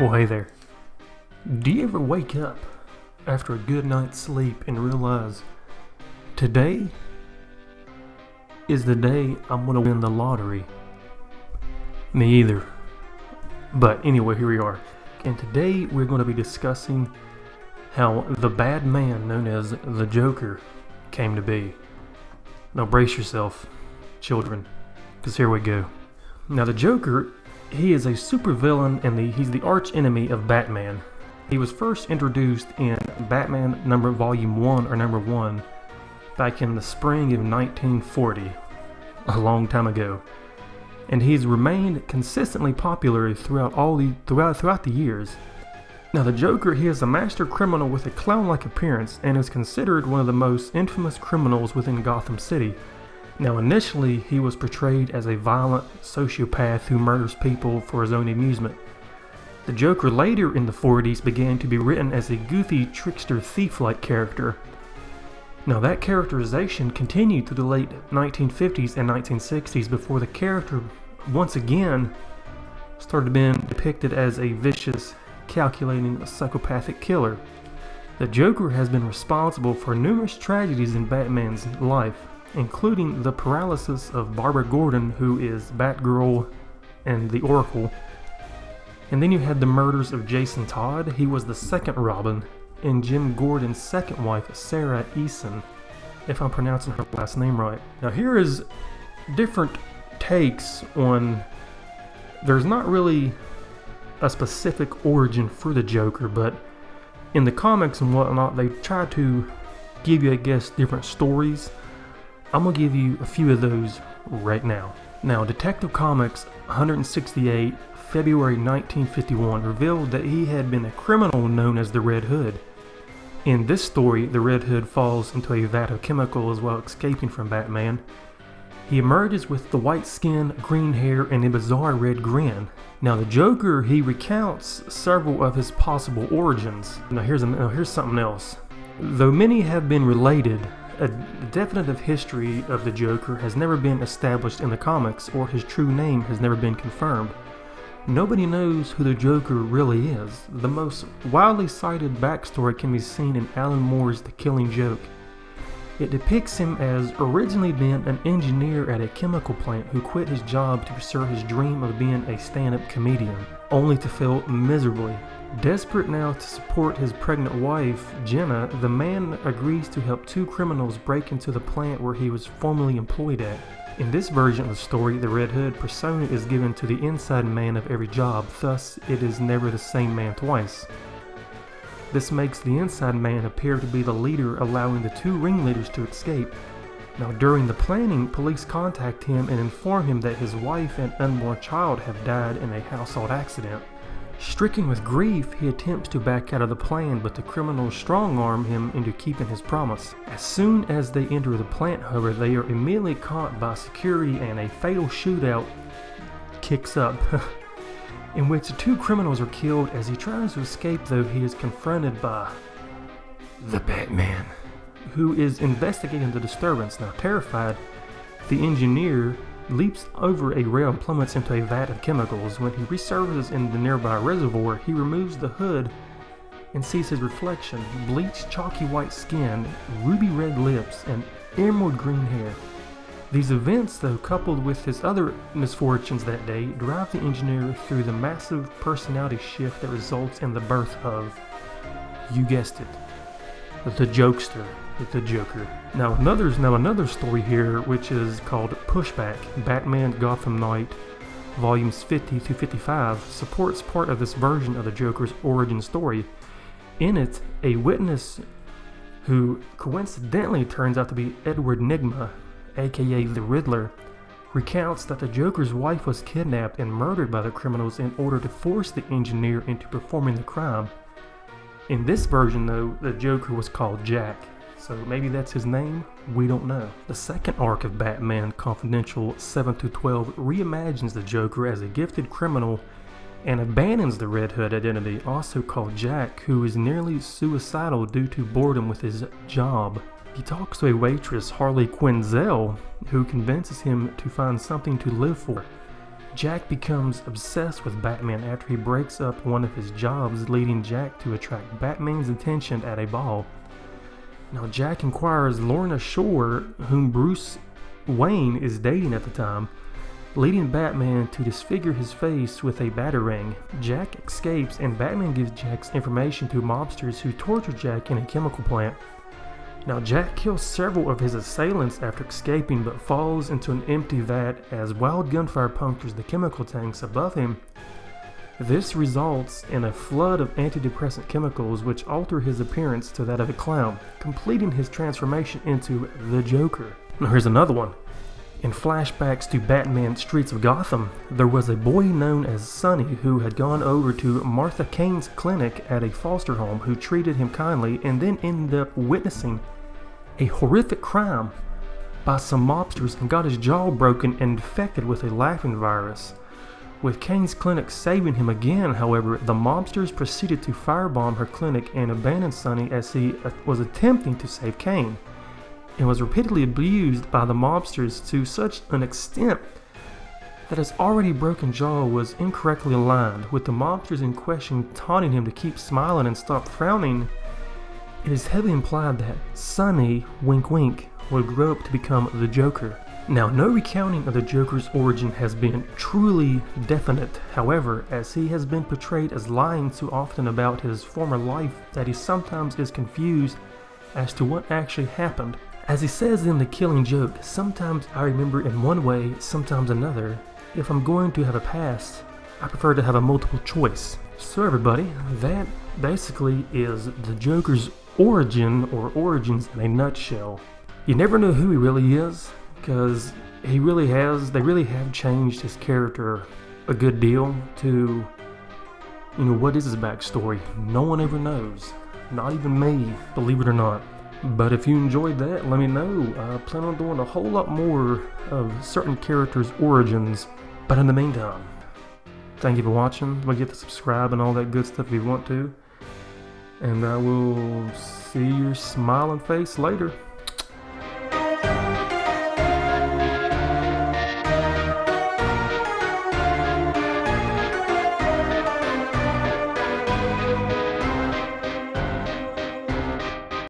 Well, hey there. Do you ever wake up after a good night's sleep and realize today is the day I'm gonna win the lottery? Me either. But anyway, here we are. And today we're going to be discussing how the bad man known as the Joker came to be. Now brace yourself, children, because here we go. Now the Joker, he is a supervillain and he's the arch enemy of Batman. He was first introduced in Batman Volume 1 or number 1 back in the spring of 1940, a long time ago. And he's remained consistently popular throughout the years. Now the Joker, he is a master criminal with a clown-like appearance and is considered one of the most infamous criminals within Gotham City. Now initially he was portrayed as a violent sociopath who murders people for his own amusement. The Joker later in the 40s began to be written as a goofy trickster thief-like character. Now that characterization continued through the late 1950s and 1960s before the character once again started being depicted as a vicious, calculating, psychopathic killer. The Joker has been responsible for numerous tragedies in Batman's life, including the paralysis of Barbara Gordon, who is Batgirl and the Oracle. And then you had the murders of Jason Todd, he was the second Robin, and Jim Gordon's second wife, Sarah Eason, if I'm pronouncing her last name right. Now here is different takes on, there's not really a specific origin for the Joker, but in the comics and whatnot, they try to give you, I guess, different stories. I'm gonna give you a few of those right now. Now, Detective Comics 168, February 1951, revealed that he had been a criminal known as the Red Hood. In this story, the Red Hood falls into a vat of chemicals while escaping from Batman. He emerges with the white skin, green hair, and a bizarre red grin. Now the Joker, he recounts several of his possible origins. Now here's something else. Though many have been related, a definitive history of the Joker has never been established in the comics, or his true name has never been confirmed. Nobody knows who the Joker really is. The most widely cited backstory can be seen in Alan Moore's The Killing Joke. It depicts him as originally being an engineer at a chemical plant who quit his job to pursue his dream of being a stand-up comedian, only to fail miserably. Desperate now to support his pregnant wife, Jenna, the man agrees to help two criminals break into the plant where he was formerly employed at. In this version of the story, the Red Hood persona is given to the inside man of every job, thus it is never the same man twice. This makes the inside man appear to be the leader, allowing the two ringleaders to escape. Now during the planning, police contact him and inform him that his wife and unborn child have died in a household accident. Stricken with grief, he attempts to back out of the plan, but the criminals strong-arm him into keeping his promise. As soon as they enter the plant, however, they are immediately caught by security and a fatal shootout kicks up, in which the two criminals are killed. As he tries to escape, though, he is confronted by the Batman, who is investigating the disturbance. Now terrified, the engineer leaps over a rail and plummets into a vat of chemicals. When he resurfaces in the nearby reservoir, he removes the hood and sees his reflection: bleached chalky white skin, ruby red lips, and emerald green hair. These events, though, coupled with his other misfortunes that day, drive the engineer through the massive personality shift that results in the birth of, you guessed it, the Jokester, the Joker. Now another story here, which is called Pushback, Batman Gotham Knight, volumes 50 through 55, supports part of this version of the Joker's origin story. In it, a witness who coincidentally turns out to be Edward Nygma, aka the Riddler, recounts that the Joker's wife was kidnapped and murdered by the criminals in order to force the engineer into performing the crime. In this version, though, the Joker was called Jack, so maybe that's his name, we don't know. The second arc of Batman Confidential 7-12 reimagines the Joker as a gifted criminal and abandons the Red Hood identity, also called Jack, who is nearly suicidal due to boredom with his job. He talks to a waitress, Harley Quinn, who convinces him to find something to live for. Jack becomes obsessed with Batman after he breaks up one of his jobs, leading Jack to attract Batman's attention at a ball. Now, Jack inquires Lorna Shore, whom Bruce Wayne is dating at the time, leading Batman to disfigure his face with a batarang. Jack escapes, and Batman gives Jack's information to mobsters who torture Jack in a chemical plant. Now, Jack kills several of his assailants after escaping, but falls into an empty vat as wild gunfire punctures the chemical tanks above him. This results in a flood of antidepressant chemicals which alter his appearance to that of a clown, completing his transformation into the Joker. Now, here's another one. In flashbacks to Batman Streets of Gotham, there was a boy known as Sonny who had gone over to Martha Kane's clinic at a foster home, who treated him kindly and then ended up witnessing a horrific crime by some mobsters and got his jaw broken and infected with a laughing virus. With Kane's clinic saving him again, however, the mobsters proceeded to firebomb her clinic and abandon Sonny as he was attempting to save Kane, and was repeatedly abused by the mobsters to such an extent that his already broken jaw was incorrectly aligned. With the mobsters in question taunting him to keep smiling and stop frowning, it is heavily implied that Sonny, wink wink, would grow up to become the Joker. Now, no recounting of the Joker's origin has been truly definite, however, as he has been portrayed as lying so often about his former life that he sometimes is confused as to what actually happened. As he says in The Killing Joke, sometimes I remember in one way, sometimes another. If I'm going to have a past, I prefer to have a multiple choice. So everybody, that basically is the Joker's origin, or origins in a nutshell. You never know who he really is, because they really have changed his character a good deal to, what is his backstory? No one ever knows. Not even me, believe it or not. But if you enjoyed that, let me know. I plan on doing a whole lot more of certain characters' origins. But in the meantime, thank you for watching. Don't forget to subscribe and all that good stuff if you want to. And I will see your smiling face later.